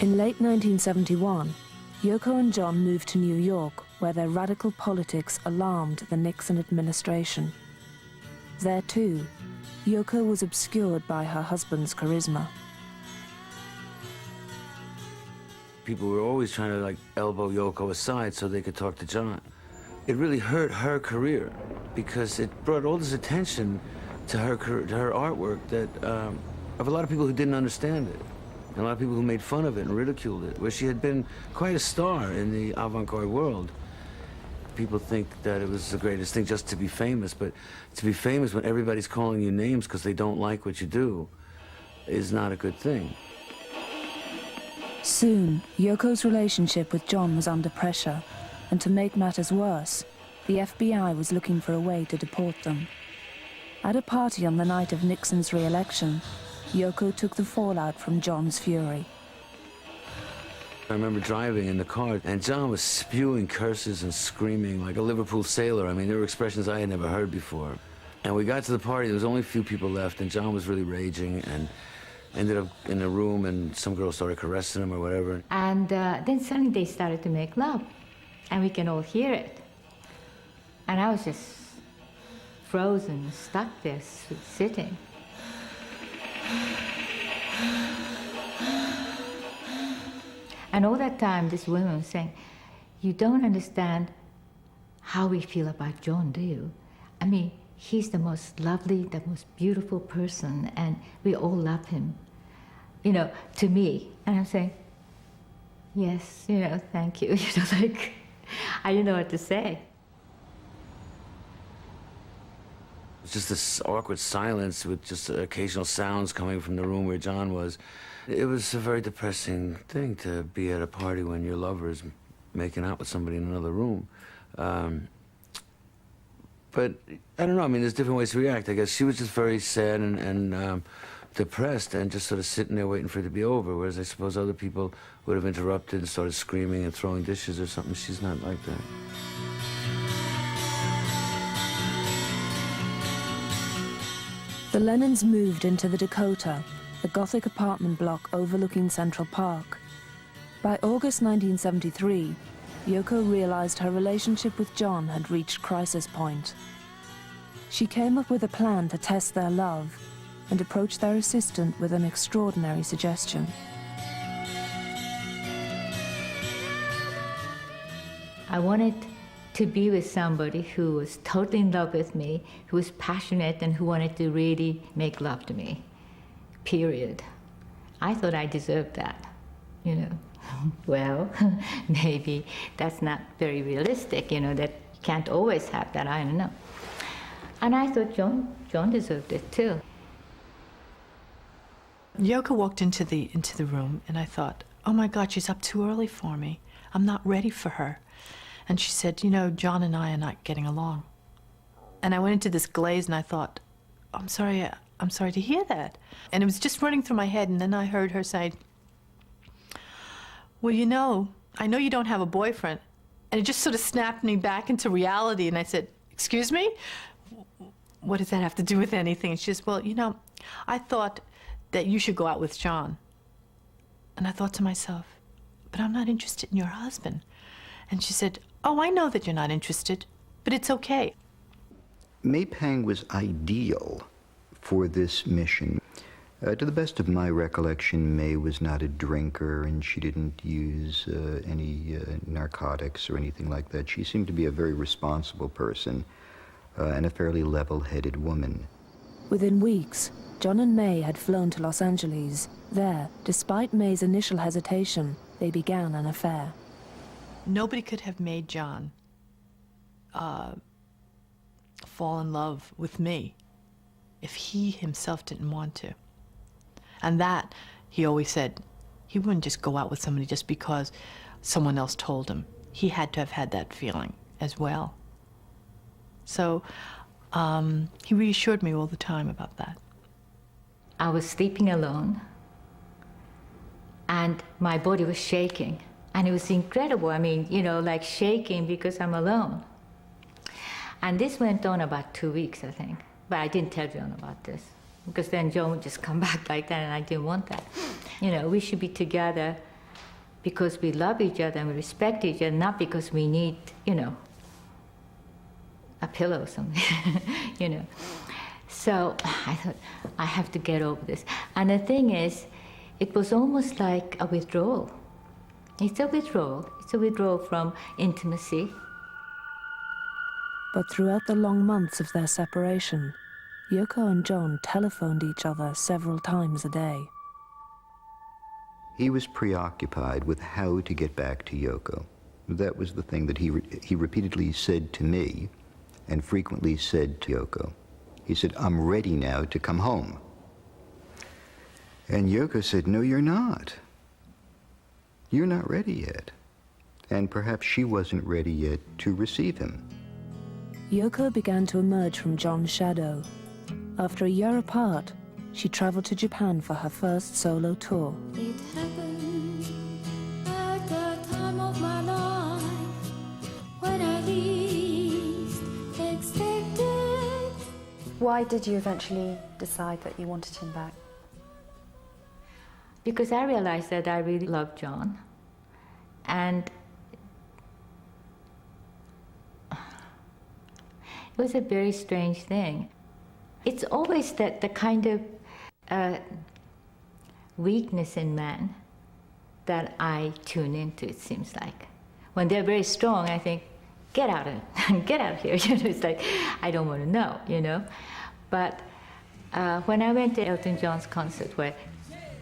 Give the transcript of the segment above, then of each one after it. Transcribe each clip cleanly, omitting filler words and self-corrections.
In late 1971, Yoko and John moved to New York, where their radical politics alarmed the Nixon administration. There too, Yoko was obscured by her husband's charisma. People were always trying to elbow Yoko aside so they could talk to John. It really hurt her career because it brought all this attention to her artwork that of a lot of people who didn't understand it, and a lot of people who made fun of it and ridiculed it, where she had been quite a star in the avant-garde world. People think that it was the greatest thing just to be famous, but to be famous when everybody's calling you names because they don't like what you do is not a good thing. Soon, Yoko's relationship with John was under pressure, and to make matters worse, the FBI was looking for a way to deport them. At a party on the night of Nixon's re-election, Yoko took the fallout from John's fury. I remember driving in the car, and John was spewing curses and screaming like a Liverpool sailor. I mean, there were expressions I had never heard before. And we got to the party, there was only a few people left, and John was really raging, and ended up in a room, and some girl started caressing him or whatever. And then suddenly they started to make love, and we can all hear it. And I was just frozen, stuck there, sitting. And all that time, this woman was saying, "You don't understand how we feel about John, do you? I mean, he's the most lovely, the most beautiful person, and we all love him, to me." And I'm saying, "Yes, thank you." I didn't know what to say. It's just this awkward silence with just occasional sounds coming from the room where John was. It was a very depressing thing to be at a party when your lover is making out with somebody in another room. But I don't know, I mean, there's different ways to react. I guess she was just very sad and depressed and just sort of sitting there waiting for it to be over, whereas I suppose other people would have interrupted and started screaming and throwing dishes or something. She's not like that. The Lennons moved into the Dakota, the Gothic apartment block overlooking Central Park. By August 1973, Yoko realized her relationship with John had reached crisis point. She came up with a plan to test their love and approached their assistant with an extraordinary suggestion. I wanted to be with somebody who was totally in love with me, who was passionate, and who wanted to really make love to me, period. I thought I deserved that, Well, maybe that's not very realistic, that you can't always have that, I don't know. And I thought John deserved it too. Yoko walked into the room, and I thought, oh my God, she's up too early for me. I'm not ready for her. And she said, John and I are not getting along. And I went into this glaze, and I thought, I'm sorry to hear that. And it was just running through my head, and then I heard her say, well, I know you don't have a boyfriend. And it just sort of snapped me back into reality, and I said, excuse me? What does that have to do with anything? And she says, well, I thought that you should go out with John. And I thought to myself, but I'm not interested in your husband. And she said, oh, I know that you're not interested, but it's okay. May Pang was ideal for this mission. To the best of my recollection, May was not a drinker, and she didn't use any narcotics or anything like that. She seemed to be a very responsible person and a fairly level-headed woman. Within weeks, John and May had flown to Los Angeles. There, despite May's initial hesitation, they began an affair. Nobody could have made John fall in love with me if he himself didn't want to. And that, he always said, he wouldn't just go out with somebody just because someone else told him. He had to have had that feeling as well. So he reassured me all the time about that. I was sleeping alone, and my body was shaking. And it was incredible. I mean, like shaking because I'm alone. And this went on about 2 weeks, I think. But I didn't tell John about this, because then John would just come back like that, and I didn't want that. We should be together because we love each other and we respect each other, not because we need, you know, a pillow or something, you know. So I thought, I have to get over this. And the thing is, it was almost like a withdrawal. It's a withdrawal. It's a withdrawal from intimacy. But throughout the long months of their separation, Yoko and John telephoned each other several times a day. He was preoccupied with how to get back to Yoko. That was the thing that he repeatedly said to me and frequently said to Yoko. He said, "I'm ready now to come home." And Yoko said, "No, you're not. You're not ready yet." And perhaps she wasn't ready yet to receive him. Yoko began to emerge from John's shadow. After a year apart, she traveled to Japan for her first solo tour. It happened at the time of my life when I least expected. Why did you eventually decide that you wanted him back? Because I realized that I really loved John. And it was a very strange thing. It's always the kind of weakness in man that I tune into, it seems like. When they're very strong, I think, get out of get out of here. You know, it's like, I don't want to know, you know. But when I went to Elton John's concert, where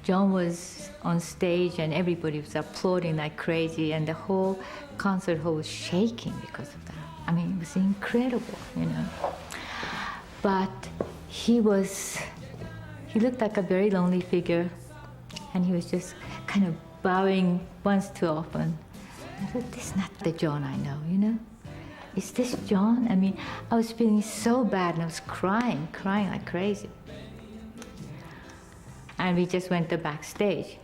John was on stage and everybody was applauding like crazy, and the whole concert hall was shaking because of that. I mean, it was incredible, you know. But he looked like a very lonely figure, and he was just kind of bowing once too often. I thought, this is not the John I know, you know? Is this John? I mean, I was feeling so bad, and I was crying like crazy. And we just went to backstage,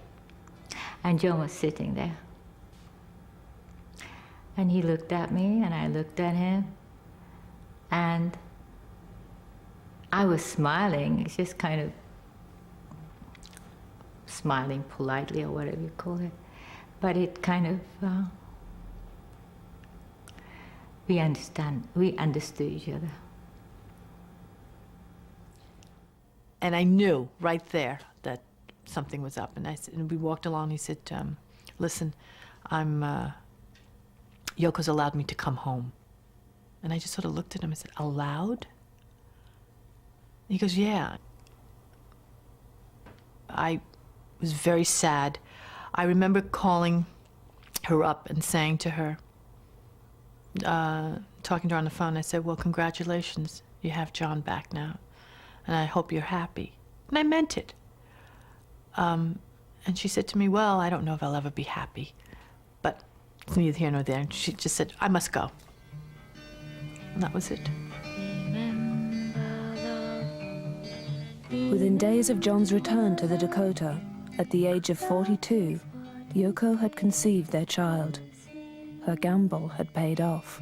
and John was sitting there. And he looked at me, and I looked at him, and I was smiling. It's just kind of smiling politely, or whatever you call it. But it kind of, we understood each other. And I knew right there that something was up. And and we walked along. He said, "Listen, Yoko's allowed me to come home." And I just sort of looked at him and said, "Allowed?" He goes, "Yeah." I was very sad. I remember calling her up and saying to her, talking to her on the phone, I said, "Well, congratulations, you have John back now, and I hope you're happy." And I meant it. And she said to me, "Well, I don't know if I'll ever be happy, but it's neither here nor there." And she just said, "I must go." And that was it. Within days of John's return to the Dakota, at the age of 42, Yoko had conceived their child. Her gamble had paid off.